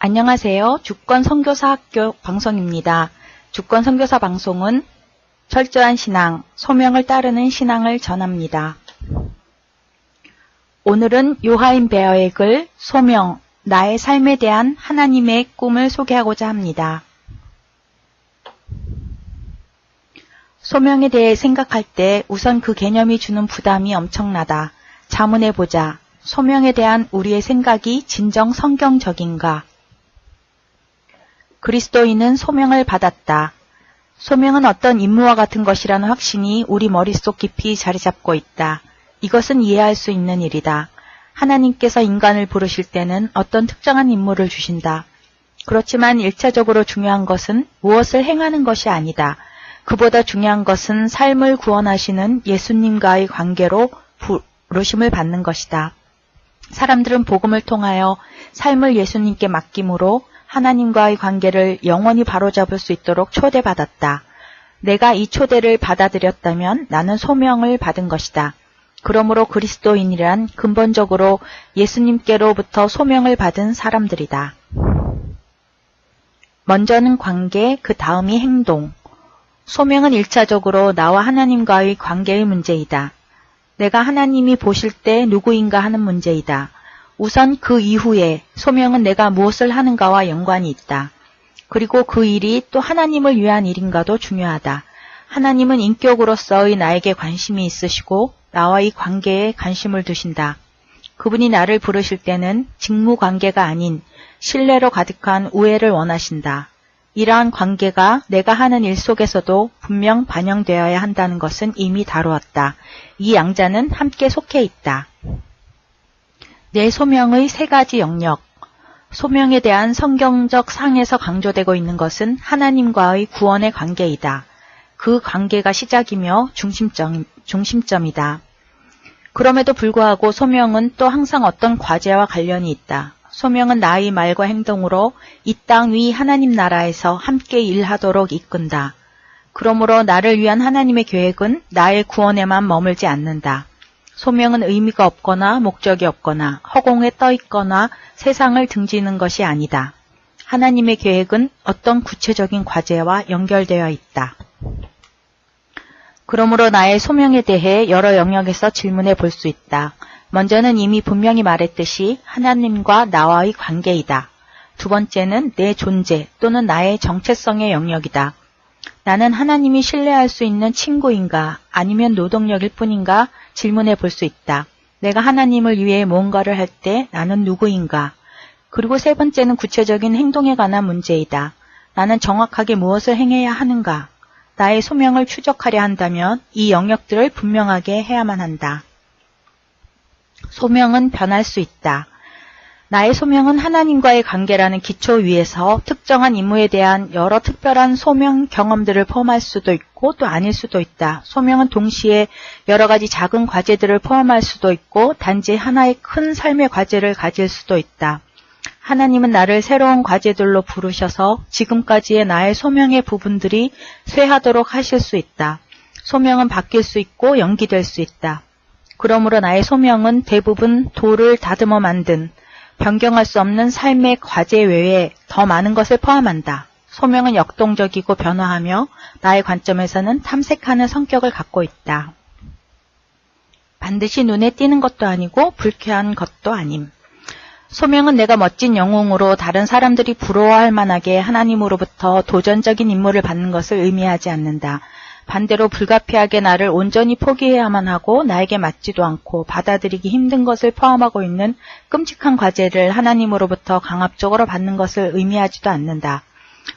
안녕하세요. 주권선교사학교 방송입니다. 주권선교사 방송은 철저한 신앙, 소명을 따르는 신앙을 전합니다. 오늘은 요하임 베어의 글 소명, 나의 삶에 대한 하나님의 꿈을 소개하고자 합니다. 소명에 대해 생각할 때 우선 그 개념이 주는 부담이 엄청나다. 자문해보자. 소명에 대한 우리의 생각이 진정 성경적인가? 그리스도인은 소명을 받았다. 소명은 어떤 임무와 같은 것이라는 확신이 우리 머릿속 깊이 자리 잡고 있다. 이것은 이해할 수 있는 일이다. 하나님께서 인간을 부르실 때는 어떤 특정한 임무를 주신다. 그렇지만 1차적으로 중요한 것은 무엇을 행하는 것이 아니다. 그보다 중요한 것은 삶을 구원하시는 예수님과의 관계로 부르심을 받는 것이다. 사람들은 복음을 통하여 삶을 예수님께 맡김으로 하나님과의 관계를 영원히 바로잡을 수 있도록 초대받았다. 내가 이 초대를 받아들였다면 나는 소명을 받은 것이다. 그러므로 그리스도인이란 근본적으로 예수님께로부터 소명을 받은 사람들이다. 먼저는 관계, 그 다음이 행동. 소명은 1차적으로 나와 하나님과의 관계의 문제이다. 내가 하나님이 보실 때 누구인가 하는 문제이다. 우선 그 이후에 소명은 내가 무엇을 하는가와 연관이 있다. 그리고 그 일이 또 하나님을 위한 일인가도 중요하다. 하나님은 인격으로서의 나에게 관심이 있으시고 나와의 관계에 관심을 두신다. 그분이 나를 부르실 때는 직무관계가 아닌 신뢰로 가득한 우애를 원하신다. 이러한 관계가 내가 하는 일 속에서도 분명 반영되어야 한다는 것은 이미 다루었다. 이 양자는 함께 속해 있다. 내 소명의 3가지 영역. 소명에 대한 성경적 상에서 강조되고 있는 것은 하나님과의 구원의 관계이다. 그 관계가 시작이며 중심점이다. 그럼에도 불구하고 소명은 또 항상 어떤 과제와 관련이 있다. 소명은 나의 말과 행동으로 이 땅 위 하나님 나라에서 함께 일하도록 이끈다. 그러므로 나를 위한 하나님의 계획은 나의 구원에만 머물지 않는다. 소명은 의미가 없거나 목적이 없거나 허공에 떠 있거나 세상을 등지는 것이 아니다. 하나님의 계획은 어떤 구체적인 과제와 연결되어 있다. 그러므로 나의 소명에 대해 여러 영역에서 질문해 볼 수 있다. 먼저는 이미 분명히 말했듯이 하나님과 나와의 관계이다. 두 번째는 내 존재 또는 나의 정체성의 영역이다. 나는 하나님이 신뢰할 수 있는 친구인가 아니면 노동력일 뿐인가 질문해 볼 수 있다. 내가 하나님을 위해 무언가를 할 때 나는 누구인가? 그리고 세 번째는 구체적인 행동에 관한 문제이다. 나는 정확하게 무엇을 행해야 하는가? 나의 소명을 추적하려 한다면 이 영역들을 분명하게 해야만 한다. 소명은 변할 수 있다. 나의 소명은 하나님과의 관계라는 기초 위에서 특정한 임무에 대한 여러 특별한 소명 경험들을 포함할 수도 있고 또 아닐 수도 있다. 소명은 동시에 여러 가지 작은 과제들을 포함할 수도 있고 단지 하나의 큰 삶의 과제를 가질 수도 있다. 하나님은 나를 새로운 과제들로 부르셔서 지금까지의 나의 소명의 부분들이 쇠하도록 하실 수 있다. 소명은 바뀔 수 있고 연기될 수 있다. 그러므로 나의 소명은 대부분 돌을 다듬어 만든 변경할 수 없는 삶의 과제 외에 더 많은 것을 포함한다. 소명은 역동적이고 변화하며 나의 관점에서는 탐색하는 성격을 갖고 있다. 반드시 눈에 띄는 것도 아니고 불쾌한 것도 아님. 소명은 내가 멋진 영웅으로 다른 사람들이 부러워할 만하게 하나님으로부터 도전적인 임무를 받는 것을 의미하지 않는다. 반대로 불가피하게 나를 온전히 포기해야만 하고 나에게 맞지도 않고 받아들이기 힘든 것을 포함하고 있는 끔찍한 과제를 하나님으로부터 강압적으로 받는 것을 의미하지도 않는다.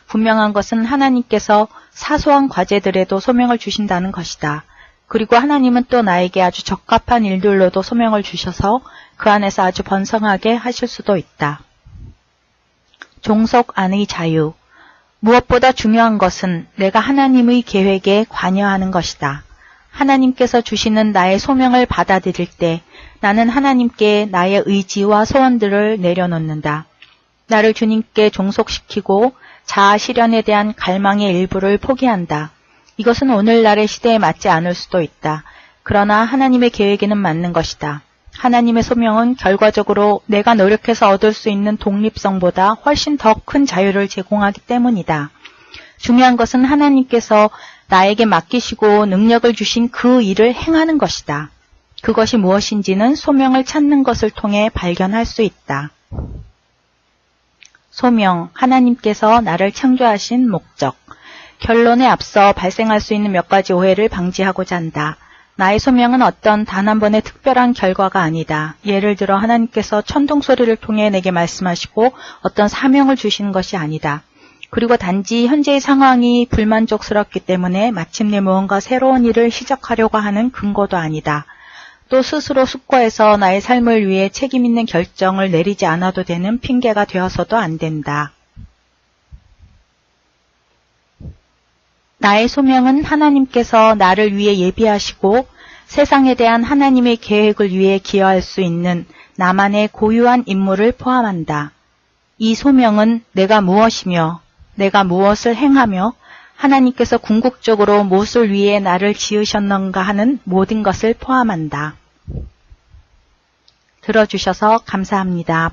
분명한 것은 하나님께서 사소한 과제들에도 소명을 주신다는 것이다. 그리고 하나님은 또 나에게 아주 적합한 일들로도 소명을 주셔서 그 안에서 아주 번성하게 하실 수도 있다. 종속 안의 자유. 무엇보다 중요한 것은 내가 하나님의 계획에 관여하는 것이다. 하나님께서 주시는 나의 소명을 받아들일 때 나는 하나님께 나의 의지와 소원들을 내려놓는다. 나를 주님께 종속시키고 자아 실현에 대한 갈망의 일부를 포기한다. 이것은 오늘날의 시대에 맞지 않을 수도 있다. 그러나 하나님의 계획에는 맞는 것이다. 하나님의 소명은 결과적으로 내가 노력해서 얻을 수 있는 독립성보다 훨씬 더 큰 자유를 제공하기 때문이다. 중요한 것은 하나님께서 나에게 맡기시고 능력을 주신 그 일을 행하는 것이다. 그것이 무엇인지는 소명을 찾는 것을 통해 발견할 수 있다. 소명, 하나님께서 나를 창조하신 목적. 결론에 앞서 발생할 수 있는 몇 가지 오해를 방지하고자 한다. 나의 소명은 어떤 단 한 번의 특별한 결과가 아니다. 예를 들어 하나님께서 천둥 소리를 통해 내게 말씀하시고 어떤 사명을 주시는 것이 아니다. 그리고 단지 현재의 상황이 불만족스럽기 때문에 마침내 무언가 새로운 일을 시작하려고 하는 근거도 아니다. 또 스스로 숙고해서 나의 삶을 위해 책임 있는 결정을 내리지 않아도 되는 핑계가 되어서도 안 된다. 나의 소명은 하나님께서 나를 위해 예비하시고 세상에 대한 하나님의 계획을 위해 기여할 수 있는 나만의 고유한 임무를 포함한다. 이 소명은 내가 무엇이며 내가 무엇을 행하며 하나님께서 궁극적으로 무엇을 위해 나를 지으셨는가 하는 모든 것을 포함한다. 들어주셔서 감사합니다.